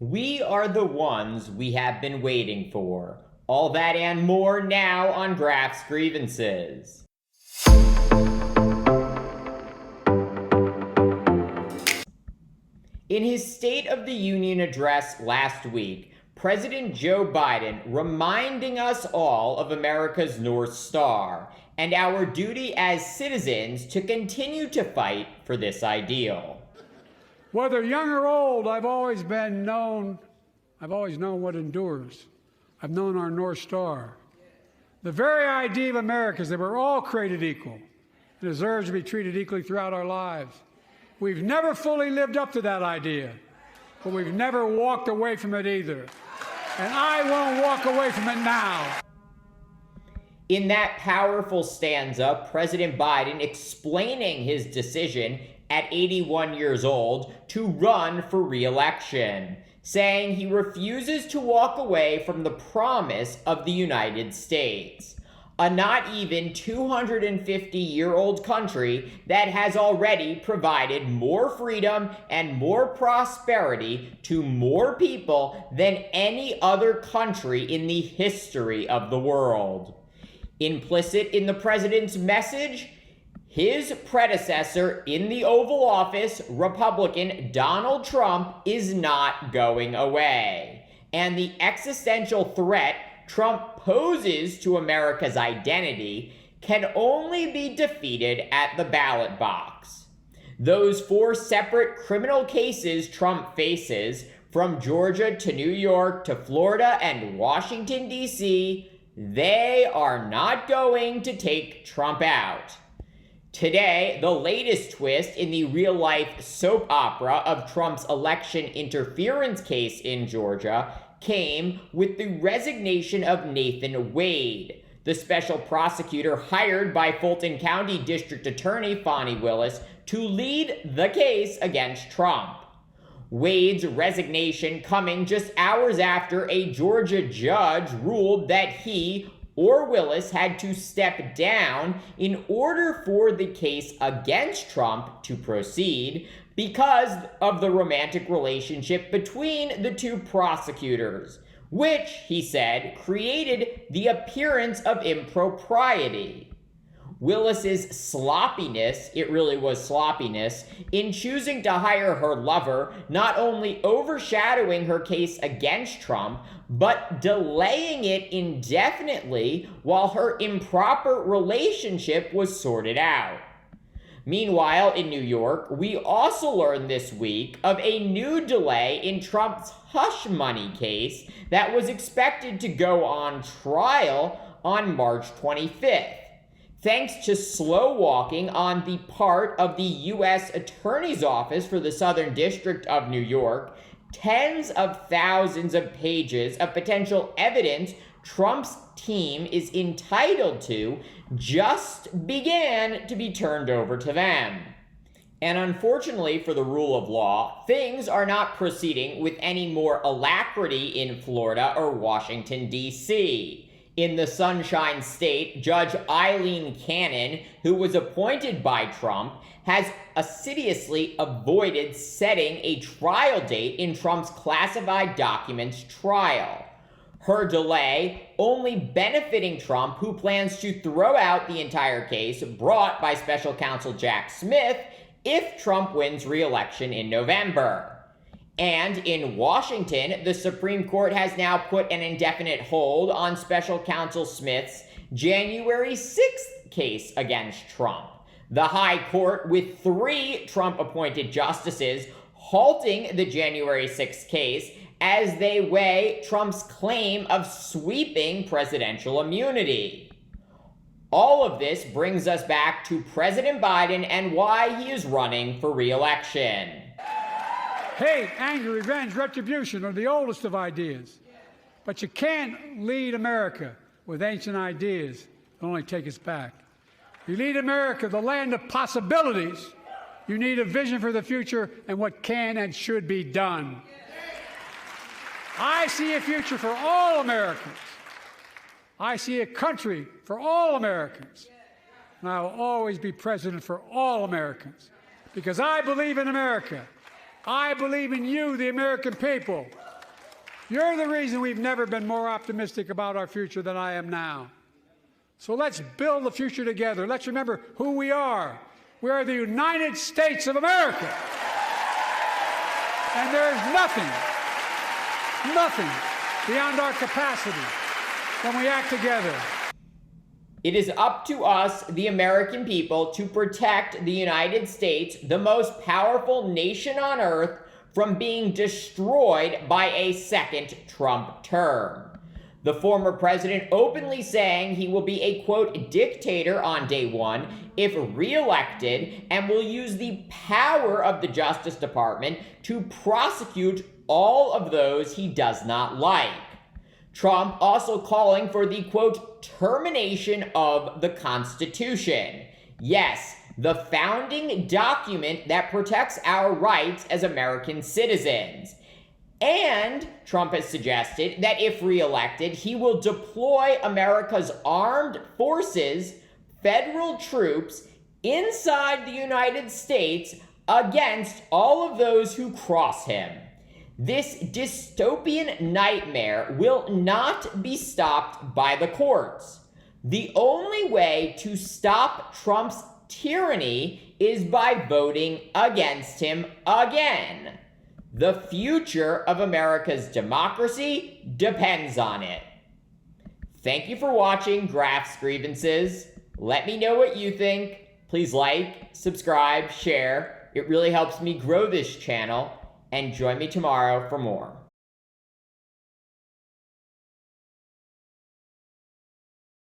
We are the ones we have been waiting for. All that and more now on Graph's Grievances. In his State of the Union address last week, President Joe Biden reminding us all of America's North Star and our duty as citizens to continue to fight for this ideal. Whether young or old, I've always known what endures. I've known our North Star. The very idea of America is that we're all created equal and deserves to be treated equally throughout our lives. We've never fully lived up to that idea, but we've never walked away from it either. And I won't walk away from it now. In that powerful stanza, President Biden explaining his decision at 81 years old to run for re-election, saying he refuses to walk away from the promise of the United States, a not even 250-year-old country that has already provided more freedom and more prosperity to more people than any other country in the history of the world. Implicit in the president's message, his predecessor in the Oval Office, Republican Donald Trump, is not going away. And the existential threat Trump poses to America's identity can only be defeated at the ballot box. Those 4 separate criminal cases Trump faces, from Georgia to New York to Florida and Washington, D.C., they are not going to take Trump out. Today, the latest twist in the real-life soap opera of Trump's election interference case in Georgia came with the resignation of Nathan Wade, the special prosecutor hired by Fulton County District Attorney Fani Willis to lead the case against Trump. Wade's resignation coming just hours after a Georgia judge ruled that he or Willis had to step down in order for the case against Trump to proceed because of the romantic relationship between the 2 prosecutors, which, he said, created the appearance of impropriety. Willis's sloppiness, it really was sloppiness, in choosing to hire her lover, not only overshadowing her case against Trump, but delaying it indefinitely while her improper relationship was sorted out. Meanwhile, in New York, we also learned this week of a new delay in Trump's hush money case that was expected to go on trial on March 25th. Thanks to slow walking on the part of the U.S. Attorney's Office for the Southern District of New York, tens of thousands of pages of potential evidence Trump's team is entitled to just began to be turned over to them. And unfortunately for the rule of law, things are not proceeding with any more alacrity in Florida or Washington, D.C. In the Sunshine State, Judge Eileen Cannon, who was appointed by Trump, has assiduously avoided setting a trial date in Trump's classified documents trial. Her delay only benefiting Trump, who plans to throw out the entire case brought by special counsel Jack Smith if Trump wins re-election in November. And in Washington, the Supreme Court has now put an indefinite hold on special counsel Smith's January 6th case against Trump. The High Court, with 3 Trump-appointed justices, halting the January 6th case as they weigh Trump's claim of sweeping presidential immunity. All of this brings us back to President Biden and why he is running for re-election. Hate, anger, revenge, retribution are the oldest of ideas. But you can't lead America with ancient ideas that only take us back. You lead America, the land of possibilities. You need a vision for the future and what can and should be done. I see a future for all Americans. I see a country for all Americans. And I will always be president for all Americans because I believe in America. I believe in you, the American people. You're the reason we've never been more optimistic about our future than I am now. So let's build the future together. Let's remember who we are. We are the United States of America. And there is nothing beyond our capacity when we act together. It is up to us, the American people, to protect the United States, the most powerful nation on earth, from being destroyed by a second Trump term. The former president openly saying he will be a, quote, dictator on day one if reelected, and will use the power of the Justice Department to prosecute all of those he does not like. Trump also calling for the, quote, termination of the Constitution. Yes, the founding document that protects our rights as American citizens. And Trump has suggested that if reelected, he will deploy America's armed forces, federal troops, inside the United States against all of those who cross him. This dystopian nightmare will not be stopped by the courts. The only way to stop Trump's tyranny is by voting against him again. The future of America's democracy depends on it. Thank you for watching Graf's Grievances. Let me know what you think. Please like, subscribe, share. It really helps me grow this channel. And join me tomorrow for more.